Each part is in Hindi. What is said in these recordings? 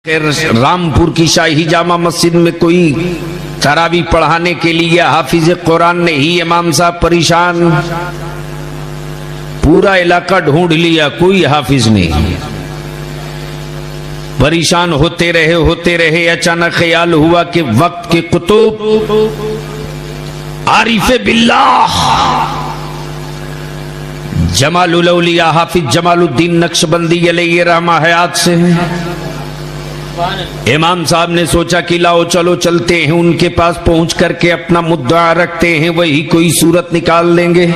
रामपुर की शाही जामा मस्जिद में कोई तरावी पढ़ाने के लिए हाफिज कुरान ने ही इमाम साहब परेशान। पूरा इलाका ढूंढ लिया, कोई हाफिज नहीं। परेशान होते रहे। अचानक ख्याल हुआ कि वक्त के कुतुब आरिफ बिल्लाह जमालुल औलिया हाफिज जमालुद्दीन नक्शबंदी अलैहि रहमा हयात से हैं। इमाम साहब ने सोचा कि लाओ चलो चलते हैं, उनके पास पहुंच करके अपना मुद्दा रखते हैं, वही कोई सूरत निकाल लेंगे।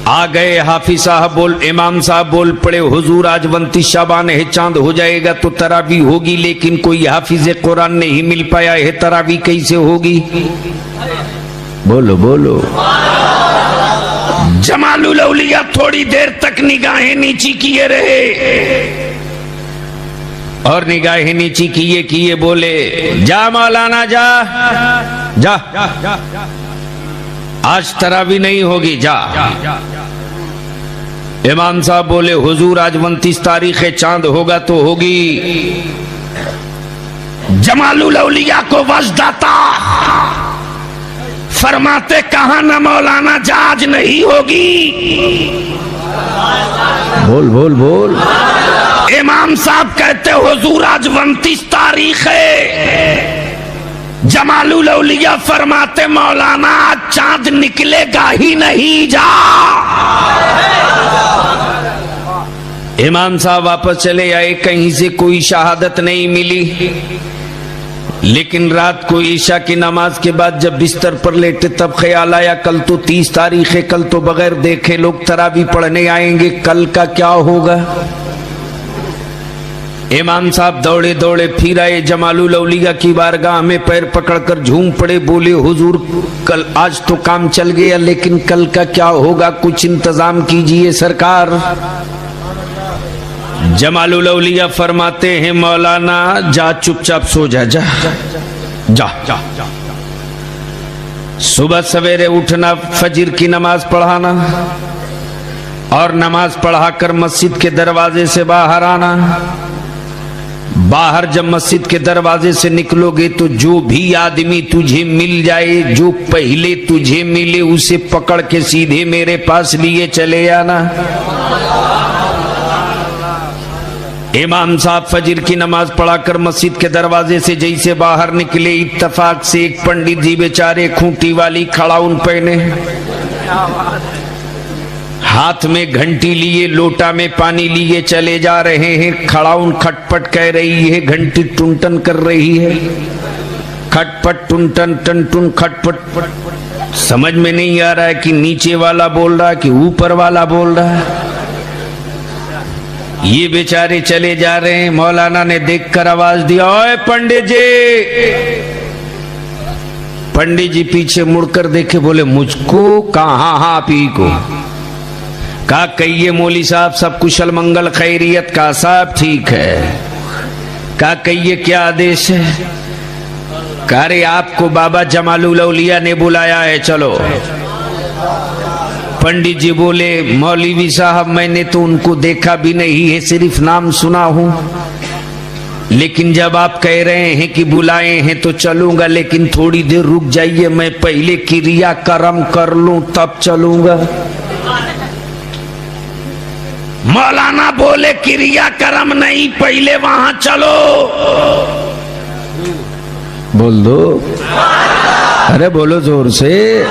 आ गए हाफिज साहब इमाम साहब बोल पड़े, हुजूर आज 29 शाबान है, चांद हो जाएगा तो तरावी होगी, लेकिन कोई हाफिज कुरान नहीं मिल पाया है, तरावी कैसे होगी? बोलो बोलो। जमालुल औलिया थोड़ी देर तक निगाहें नीची किए रहे और निगाहें नीची किए बोले, जा मौलाना जा जा, आज तरावी नहीं होगी, जा। इमाम साहब बोले, हुजूर आज 29 तारीख है, चांद होगा तो होगी। जमालुल औलिया को वजदाता फरमाते, कहा ना मौलाना, जा आज नहीं होगी। बोल बोल बोल। इमाम साहब कहते, हुजूर आज 29 तारीख है। जमालुल औलिया फरमाते, मौलाना आज चांद निकलेगा ही नहीं, जा। इमाम साहब वापस चले आए, कहीं से कोई शहादत नहीं मिली। लेकिन रात को ईशा की नमाज के बाद जब बिस्तर पर लेटे तब ख्याल आया, कल तो 30 तारीख है, कल तो बगैर देखे लोग तरावी पढ़ने आएंगे, कल का क्या होगा? इमाम साहब दौड़े दौड़े फिर आए, जमालुल औलिया की बारगाह में पैर पकड़कर झूम पड़े, बोले, हुजूर कल आज तो काम चल गया, लेकिन कल का क्या होगा? कुछ इंतजाम कीजिए सरकार। जमालुल औलिया फरमाते हैं, मौलाना जा चुपचाप सो जा, जा जा, जा, जा। सुबह सवेरे उठना, फजर की नमाज पढ़ाना और नमाज पढ़ाकर मस्जिद के दरवाजे से बाहर आना। बाहर जब मस्जिद के दरवाजे से निकलोगे तो जो भी आदमी तुझे मिल जाए, जो पहले तुझे मिले, उसे पकड़ के सीधे मेरे पास लिए चले आना। इमाम साहब फजर की नमाज पढ़ाकर मस्जिद के दरवाजे से जैसे बाहर निकले, इत्तफाक से एक पंडित जी बेचारे खूंटी वाली खड़ाउन पहने, हाथ में घंटी लिए, लोटा में पानी लिए चले जा रहे हैं। खड़ाउन खटपट कह रही है, घंटी टुनटन कर रही है, खटपट टुनटन टन खटपट। समझ में नहीं आ रहा है कि नीचे वाला बोल रहा है कि ऊपर वाला बोल रहा है। ये बेचारे चले जा रहे हैं। मौलाना ने देखकर आवाज दिया, ओए पंडित जी। पंडित जी पीछे मुड़कर देखे, बोले, मुझको? कहा? हाँ पी को। कहा, कहिए मौली साहब, सब कुशल मंगल खैरियत? का साहब ठीक है। कहा, कहिए क्या आदेश है? कहा, रे आपको बाबा जमालुल औलिया ने बुलाया है, चलो। पंडित जी बोले, मौलवी साहब मैंने तो उनको देखा भी नहीं है, सिर्फ नाम सुना हूं, लेकिन जब आप कह रहे हैं कि बुलाए हैं तो चलूंगा, लेकिन थोड़ी देर रुक जाइए, मैं पहले क्रिया कर्म कर लूं तब चलूंगा। मौलाना बोले, क्रिया कर्म नहीं, पहले वहां चलो। बोल दो, अरे बोलो जोर से।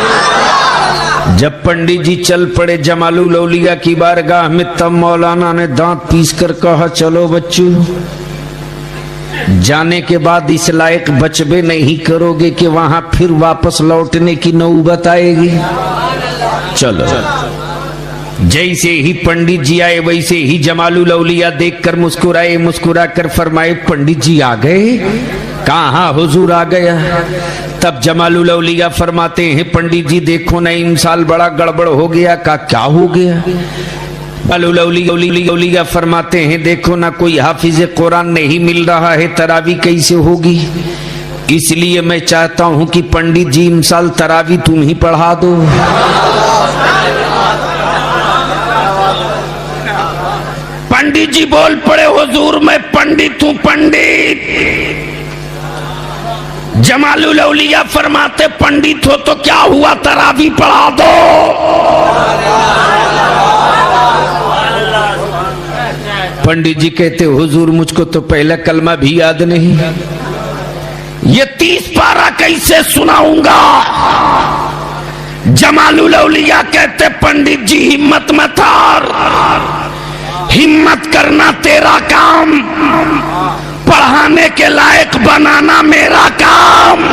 जब पंडित जी चल पड़े जमालुल औलिया की बारगाह में, तब मौलाना ने दांत पीसकर कहा, चलो बच्चों, जाने के बाद इस लायक बचबे नहीं करोगे कि वहां फिर वापस लौटने की नौबत आएगी, चलो। जैसे ही पंडित जी आए वैसे ही जमालुल औलिया देखकर मुस्कुराए, मुस्कुराकर फरमाए, पंडित जी आ गए? कहाँ हुजूर आ गया। तब जमालुल औलिया फरमाते हैं, पंडित जी देखो ना, इन साल बड़ा गड़बड़ हो गया। का क्या हो गया? जमालुल औलिया फरमाते हैं, देखो ना, कोई हाफिज कुरान नहीं मिल रहा है, तरावी कैसे होगी? इसलिए मैं चाहता हूं कि पंडित जी इन साल तरावी तुम ही पढ़ा दो। पंडित जी बोल पड़े, हुजूर मैं पंडित हूं, पंडित। जमालुल औलिया फरमाते पंडित हो तो क्या हुआ, तरावी पढ़ा दो। पंडित जी कहते हुजूर मुझको तो पहला कलमा भी याद नहीं, ये 30 पारा कैसे सुनाऊंगा। जमालुल औलिया कहते पंडित जी हिम्मत मत हार, हिम्मत करना तेरा काम, पढ़ाने के लायक बनाना मेरा काम।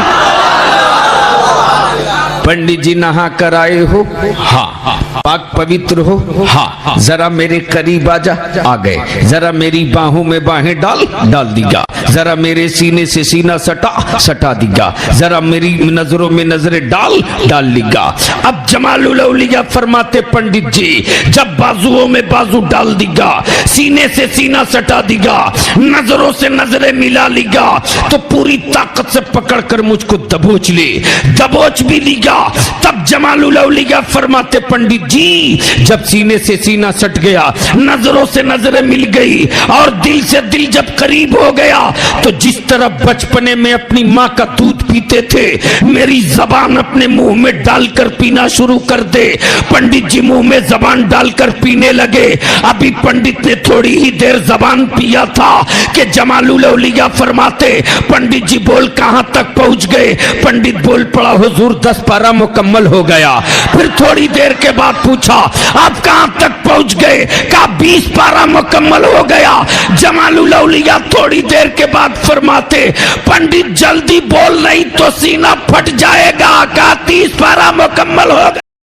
पंडित जी नहा कर आए हो, हाँ। पाक पवित्र हो, हाँ। जरा मेरे करीब आजा, आ गए। जरा मेरी बाहों में बाहें डाल दीगा। जरा मेरे सीने से सीना सटा दीगा। जरा मेरी नजरों में नजरें डाल लीगा। अब जमालुल औलिया फरमाते पंडित जी जब बाजुओं में बाजू डाल दीगा, सीने से सीना सटा दीगा, नजरों से नजरें मिला लीगा, तो पूरी ताकत से पकड़कर मुझको दबोच ले, दबोच भी लीगा। तब जमालुल औलिया फरमाते पंडित जी जब सीने से सीना सट गया, नजरों से नजरें मिल गई और दिल से दिल जब करीब हो गया, तो जिस तरह बचपने में अपनी माँ का दूध पीते थे, मेरी जबान अपने मुंह में डालकर पीना शुरू कर दे। पंडित जी मुंह में जबान डालकर पीने लगे। अभी पंडित ने थोड़ी ही देर जबान पिया था कि जमालुल औलिया फरमाते पंडित जी बोल कहां तक पहुंच गए। पंडित बोल पड़ा हुजूर 10 पारा मुकम्मल हो गया। फिर थोड़ी देर के बाद पूछा आप कहां तक पहुंच गए, कहा 20 पारा मुकम्मल हो गया। जमालुल औलिया थोड़ी देर के बाद फरमाते पंडित जल्दी बोल नहीं तो सीना फट जाएगा, कहा 30 पारा मुकम्मल हो गया।